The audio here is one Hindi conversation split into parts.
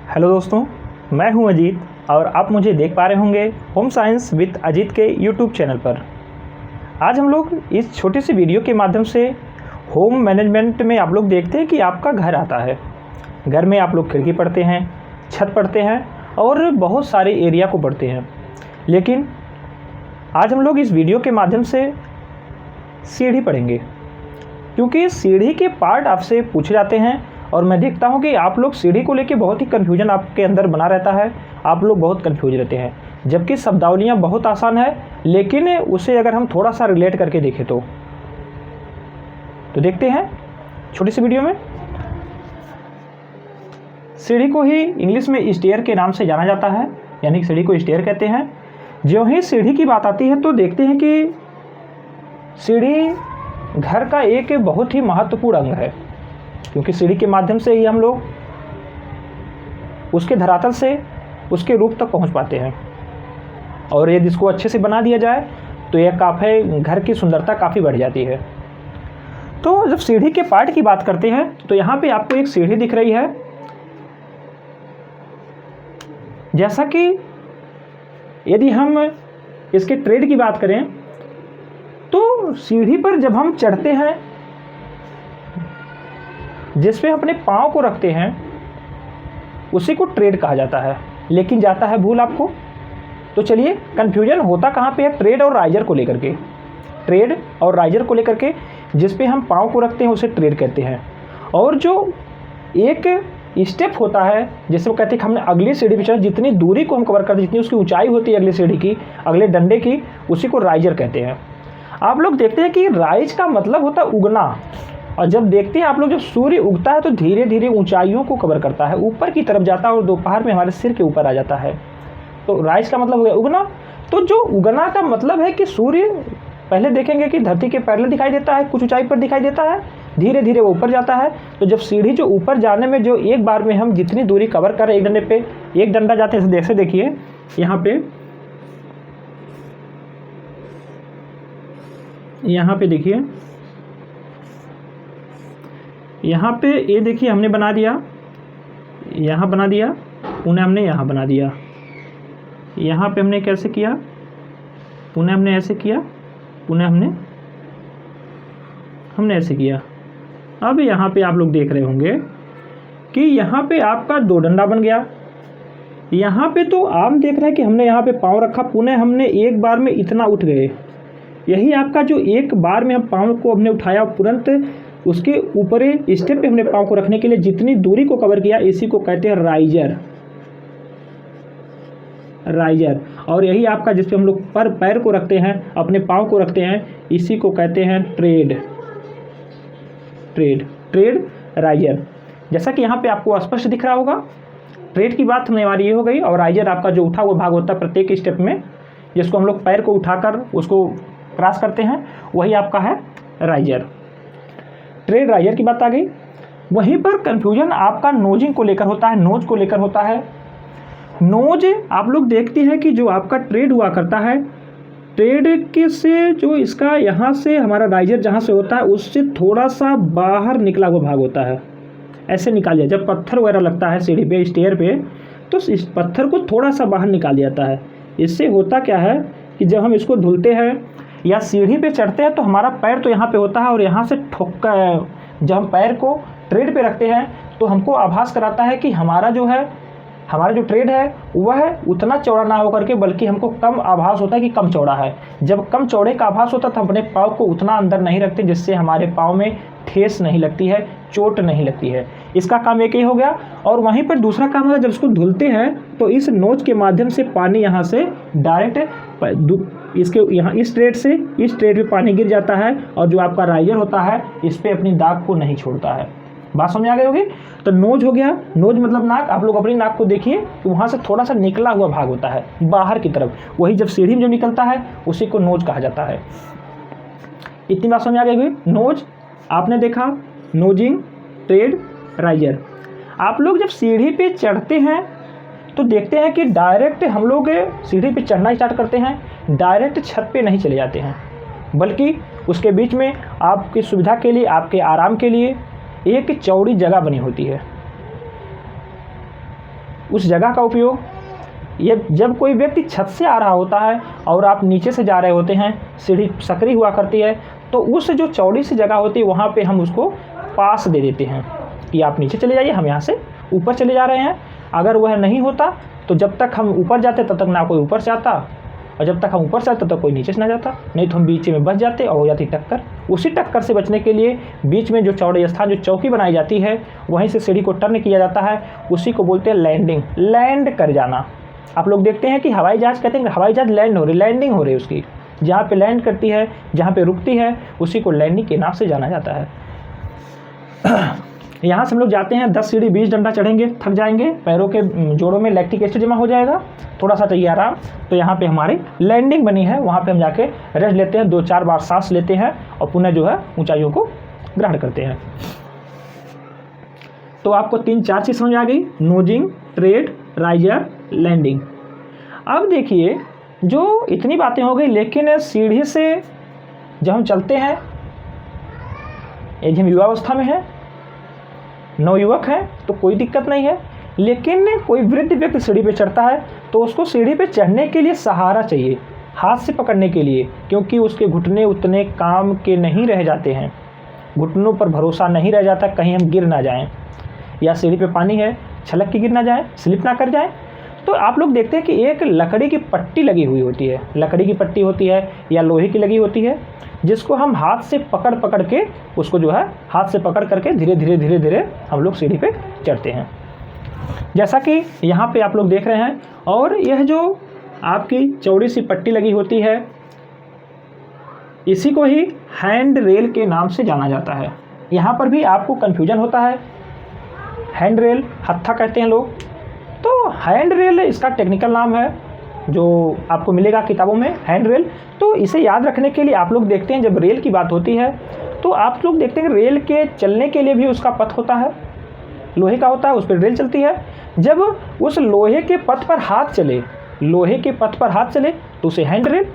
हेलो दोस्तों, मैं हूं अजीत और आप मुझे देख पा रहे होंगे होम साइंस विद अजीत के यूट्यूब चैनल पर। आज हम लोग इस छोटी सी वीडियो के माध्यम से होम मैनेजमेंट में आप लोग देखते हैं कि आपका घर आता है। घर में आप लोग खिड़की पढ़ते हैं, छत पढ़ते हैं और बहुत सारे एरिया को पढ़ते हैं, लेकिन आज हम लोग इस वीडियो के माध्यम से सीढ़ी पढ़ेंगे, क्योंकि सीढ़ी के पार्ट आपसे पूछे जाते हैं और मैं देखता हूं कि आप लोग सीढ़ी को लेके बहुत ही कन्फ्यूजन आपके अंदर बना रहता है। आप लोग बहुत कन्फ्यूज रहते हैं, जबकि शब्दावलियाँ बहुत आसान है, लेकिन उसे अगर हम थोड़ा सा रिलेट करके देखें तो देखते हैं छोटी सी वीडियो में। सीढ़ी को ही इंग्लिश में स्टेयर के नाम से जाना जाता है, यानी सीढ़ी को स्टेयर कहते हैं। जो ही सीढ़ी की बात आती है तो देखते हैं कि सीढ़ी घर का एक बहुत ही महत्वपूर्ण अंग है, क्योंकि सीढ़ी के माध्यम से ही हम लोग उसके धरातल से उसके रूप तक पहुंच पाते हैं। और यदि इसको अच्छे से बना दिया जाए तो यह काफ़ी घर की सुंदरता काफ़ी बढ़ जाती है। तो जब सीढ़ी के पार्ट की बात करते हैं तो यहाँ पे आपको एक सीढ़ी दिख रही है। जैसा कि यदि हम इसके ट्रेड की बात करें तो सीढ़ी पर जब हम चढ़ते हैं, जिस पे अपने पाँव को रखते हैं, उसी को ट्रेड कहा जाता है। लेकिन जाता है भूल आपको। तो चलिए, कन्फ्यूजन होता कहाँ पे है? ट्रेड और राइजर को लेकर के। ट्रेड और राइजर को लेकर के जिस पे हम पाँव को रखते हैं उसे ट्रेड कहते हैं। और जो एक स्टेप होता है, जैसे वो कहते हैं कि हमने अगली सीढ़ी पे चढ़ा, जितनी दूरी को हम कवर करते हैं, जितनी उसकी ऊंचाई होती है अगली सीढ़ी की, अगले डंडे की, उसी को राइजर कहते हैं। आप लोग देखते हैं कि राइज का मतलब होता है उगना, और जब देखते हैं आप लोग, जब सूर्य उगता है तो धीरे धीरे ऊंचाइयों को कवर करता है, ऊपर की तरफ जाता है और दोपहर में हमारे सिर के ऊपर आ जाता है। तो राइज का मतलब हो गया उगना। तो जो उगना का मतलब है कि सूर्य पहले देखेंगे कि धरती के पैरेलल दिखाई देता है, कुछ ऊंचाई पर दिखाई देता है, धीरे धीरे वो ऊपर जाता है। तो जब सीढ़ी जो ऊपर जाने में जो एक बार में हम जितनी दूरी कवर करें, एक डंडे पे एक डंडा जाते हैं, जैसे देखिए यहाँ पे देखिए, यहाँ पे ये देखिए हमने बना दिया, यहाँ बना दिया, पुनः हमने यहाँ बना दिया। यहाँ पे हमने कैसे किया, पुनः हमने ऐसे किया, पुनः हमने ऐसे किया। अब यहाँ पे आप लोग देख रहे होंगे कि यहाँ पे आपका दो डंडा बन गया। यहाँ पे तो आप देख रहे हैं कि हमने यहाँ पे पाँव रखा, पुनः हमने एक बार में इतना उठ गए। यही आपका जो एक बार में हम पाँव को हमने उठाया, तुरंत उसके ऊपर स्टेप पे हमने पाँव को रखने के लिए जितनी दूरी को कवर किया, इसी को कहते हैं राइजर। राइजर। और यही आपका जिस पे हम लोग पर पैर को रखते हैं, अपने पाँव को रखते हैं, इसी को कहते हैं ट्रेड। Trade riser. जैसा कि यहाँ पे आपको स्पष्ट दिख रहा होगा, ट्रेड की बात होने वाली ये हो गई, और राइजर आपका जो उठा हुआ भाग होता है प्रत्येक स्टेप में, जिसको हम लोग पैर को उठाकर उसको क्रॉस करते हैं, वही आपका है राइजर। ट्रेड राइजर की बात आ गई। वहीं पर कंफ्यूजन आपका नोजिंग को लेकर होता है, नोज को लेकर होता है। नोज आप लोग देखते हैं कि जो आपका ट्रेड हुआ करता है, ट्रेड के से जो इसका यहाँ से हमारा राइजर जहाँ से होता है, उससे थोड़ा सा बाहर निकला हुआ भाग होता है, ऐसे निकाल दिया। जब पत्थर वगैरह लगता है सीढ़ी पे, स्टेयर पे, तो इस पत्थर को थोड़ा सा बाहर निकाल दिया जाता है। इससे होता क्या है कि जब हम इसको धुलते हैं या सीढ़ी पे चढ़ते हैं तो हमारा पैर तो यहाँ पे होता है, और यहाँ से जब हम पैर को ट्रेड पे रखते हैं तो हमको आभास कराता है कि हमारा जो ट्रेड है वह उतना चौड़ा ना होकर के, बल्कि हमको कम आभास होता है कि कम चौड़ा है। जब कम चौड़े का आभास होता है तो हम अपने पाँव को उतना अंदर नहीं रखते, जिससे हमारे पाँव में ठेस नहीं लगती है, चोट नहीं लगती है। इसका काम एक ही हो गया। और वहीं पर दूसरा काम होता है, जब इसको धुलते हैं तो इस नोच के माध्यम से पानी यहाँ से डायरेक्ट इसके यहाँ इस ट्रेड पे पानी गिर जाता है, और जो आपका राइजर होता है इस पर अपनी दाग को नहीं छोड़ता है। बात समझ आ गई होगी। तो नोज हो गया, नोज मतलब नाक। आप लोग अपनी नाक को देखिए तो वहाँ से थोड़ा सा निकला हुआ भाग होता है बाहर की तरफ, वही जब सीढ़ी में जो निकलता है उसी को नोज कहा जाता है। इतनी बात समझ आ गई होगी। नोज आपने देखा, नोजिंग, ट्रेड, राइजर। आप लोग जब सीढ़ी पे चढ़ते हैं तो देखते हैं कि डायरेक्ट हम लोग सीढ़ी पे चढ़ना स्टार्ट करते हैं, डायरेक्ट छत पे नहीं चले जाते हैं, बल्कि उसके बीच में आपकी सुविधा के लिए, आपके आराम के लिए एक चौड़ी जगह बनी होती है। उस जगह का उपयोग, ये जब कोई व्यक्ति छत से आ रहा होता है और आप नीचे से जा रहे होते हैं, सीढ़ी सकरी हुआ करती है, तो उस जो चौड़ी सी जगह होती है वहाँ पे हम उसको पास दे देते हैं कि आप नीचे चले जाइए, हम यहाँ से ऊपर चले जा रहे हैं। अगर वह नहीं होता तो जब तक हम ऊपर जाते तब तक ना कोई ऊपर से आता, और जब तक हम ऊपर से आते तब तक कोई नीचे से ना जाता, नहीं तो हम बीच में बच जाते और हो जाती टक्कर। उसी टक्कर से बचने के लिए बीच में जो चौड़े स्थान, जो चौकी बनाई जाती है, वहीं से सीढ़ी को टर्न किया जाता है, उसी को बोलते हैं लैंडिंग, लैंड कर जाना। आप लोग देखते हैं कि हवाई जहाज़ कहते हैं हवाई जहाज़ लैंड हो रही, लैंडिंग हो रही है उसकी, जहाँ पे लैंड करती है, जहाँ पे रुकती है, उसी को लैंडिंग के नाम से जाना जाता है। यहाँ से हम लोग जाते हैं 10 सीढ़ी 20 डंडा चढ़ेंगे, थक जाएंगे, पैरों के जोड़ों में लैक्टिक एसिड जमा हो जाएगा, थोड़ा सा चाहिए आराम, तो यहाँ पे हमारी लैंडिंग बनी है, वहाँ पे हम जाके रेस्ट लेते हैं, 2-4 बार सांस लेते हैं और पुनः जो है ऊंचाइयों को ग्रहण करते हैं। तो आपको 3-4 चीज़ समझ आ गई, नोजिंग, ट्रेड, राइजर, लैंडिंग। अब देखिए जो इतनी बातें हो गई, लेकिन सीढ़ी से जब हम चलते हैं, यदि हम युवावस्था में हैं, नवयुवक है तो कोई दिक्कत नहीं है, लेकिन कोई वृद्ध व्यक्ति सीढ़ी पे चढ़ता है तो उसको सीढ़ी पे चढ़ने के लिए सहारा चाहिए, हाथ से पकड़ने के लिए, क्योंकि उसके घुटने उतने काम के नहीं रह जाते हैं, घुटनों पर भरोसा नहीं रह जाता, कहीं हम गिर ना जाएं, या सीढ़ी पे पानी है छलक के गिर ना जाएं, स्लिप ना कर जाएं। तो आप लोग देखते हैं कि एक लकड़ी की पट्टी लगी हुई होती है, लकड़ी की पट्टी होती है या लोहे की लगी होती है, जिसको हम हाथ से पकड़ के उसको जो है हाथ से पकड़ करके धीरे धीरे हम लोग सीढ़ी पे चढ़ते हैं, जैसा कि यहाँ पे आप लोग देख रहे हैं। और यह जो आपकी चौड़ी सी पट्टी लगी होती है, इसी को ही हैंड रेल के नाम से जाना जाता है। यहाँ पर भी आपको कन्फ्यूजन होता है, हैंड रेल हत्था कहते हैं लोग, तो हैंड रेल इसका टेक्निकल नाम है जो आपको मिलेगा किताबों में, हैंड रेल। तो इसे याद रखने के लिए आप लोग देखते हैं जब रेल की बात होती है तो आप लोग देखते हैं रेल के चलने के लिए भी उसका पथ होता है, लोहे का होता है, उस पर रेल चलती है। जब उस लोहे के पथ पर हाथ चले, लोहे के पथ पर हाथ चले तो उसे हैंड रेल,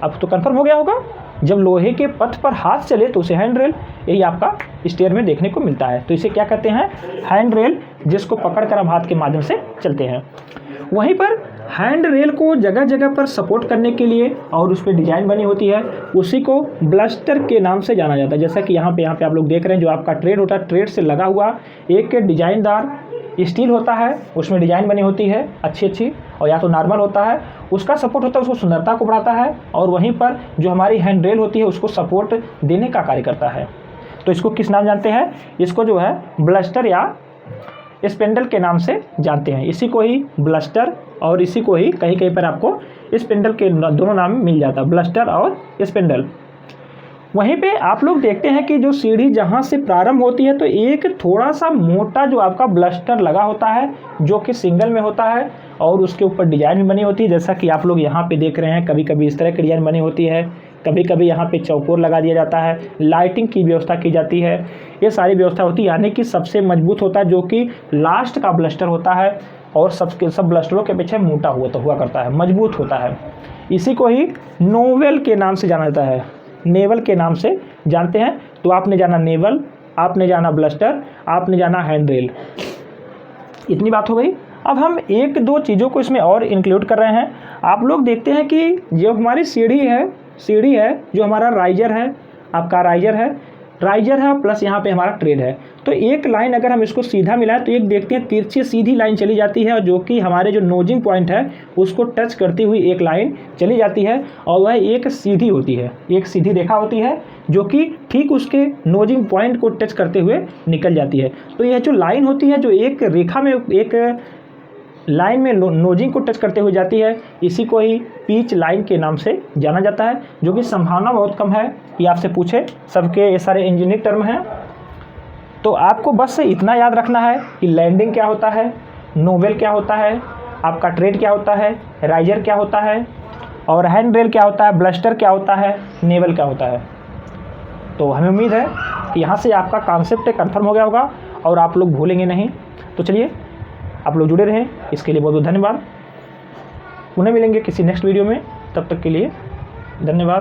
अब तो कंफर्म हो गया होगा, जब लोहे के पथ पर हाथ चले तो उसे हैंड रेल, यही आपका स्टेयर में देखने को मिलता है। तो इसे क्या कहते हैं, हैंड रेल, जिसको पकड़कर हम हाथ के माध्यम से चलते हैं। वहीं पर हैंड रेल को जगह जगह पर सपोर्ट करने के लिए और उस पर डिजाइन बनी होती है, उसी को ब्लस्टर के नाम से जाना जाता है। जैसा कि यहाँ पे आप लोग देख रहे हैं, जो आपका ट्रेड होता है, ट्रेड से लगा हुआ एक डिजाइनदार स्टील होता है, उसमें डिजाइन बनी होती है अच्छी, और या तो नॉर्मल होता है, उसका सपोर्ट होता है, उसको सुंदरता को बढ़ाता है, और वहीं पर जो हमारी हैंड रेल होती है उसको सपोर्ट देने का कार्य करता है। तो इसको किस नाम जानते हैं, इसको जो है ब्लस्टर या स्पेंडल के नाम से जानते हैं। इसी को ही ब्लस्टर और इसी को ही कहीं कहीं पर आपको स्पेंडल के दोनों नाम मिल जाता है, ब्लस्टर और स्पेंडल। वहीं पे आप लोग देखते हैं कि जो सीढ़ी जहाँ से प्रारंभ होती है तो एक थोड़ा सा मोटा जो आपका ब्लस्टर लगा होता है, जो कि सिंगल में होता है, और उसके ऊपर डिजाइन भी बनी होती है, जैसा कि आप लोग यहाँ पे देख रहे हैं। कभी कभी इस तरह की डिजाइन बनी होती है, कभी कभी यहाँ पे चौकोर लगा दिया जाता है, लाइटिंग की व्यवस्था की जाती है, ये सारी व्यवस्था होती है। यानी कि सबसे मजबूत होता है जो कि लास्ट का ब्लस्टर होता है, और सब ब्लस्टरों के पीछे मोटा हुआ करता है, मजबूत होता है। इसी को ही नोवेल के नाम से जाना जाता है, नेवल के नाम से जानते हैं। तो आपने जाना नेवल, आपने जाना ब्लस्टर, आपने जाना हैंड रेल। इतनी बात हो गई। अब हम 1-2 चीज़ों को इसमें और इंक्लूड कर रहे हैं। आप लोग देखते हैं कि जो हमारी सीढ़ी है, जो हमारा राइजर है, आपका राइजर है प्लस यहाँ पे हमारा ट्रेड है। तो एक लाइन अगर हम इसको सीधा मिलाएं तो एक देखते हैं तिरछी सीधी लाइन चली जाती है, जो कि हमारे जो नोजिंग पॉइंट है उसको टच करती हुई एक लाइन चली जाती है, और वह एक सीधी होती है, एक सीधी रेखा होती है जो कि ठीक उसके नोजिंग पॉइंट को टच करते हुए निकल जाती है। तो यह जो लाइन होती है, जो एक रेखा में एक लाइन में नोजिंग को टच करते हुए जाती है, इसी को ही पिच लाइन के नाम से जाना जाता है, जो कि संभावना बहुत कम है कि आपसे पूछे, सबके ये सारे इंजीनियरिंग टर्म हैं। तो आपको बस इतना याद रखना है कि लैंडिंग क्या होता है, नोवेल क्या होता है, आपका ट्रेड क्या होता है, राइजर क्या होता है, और हैंड रेल क्या होता है, ब्लस्टर क्या होता है, नेवल क्या होता है। तो हमें उम्मीद है कि यहाँ से आपका कॉन्सेप्ट कंफर्म हो गया होगा और आप लोग भूलेंगे नहीं। तो चलिए, आप लोग जुड़े रहें, इसके लिए बहुत बहुत धन्यवाद। पुनः मिलेंगे किसी नेक्स्ट वीडियो में, तब तक के लिए धन्यवाद।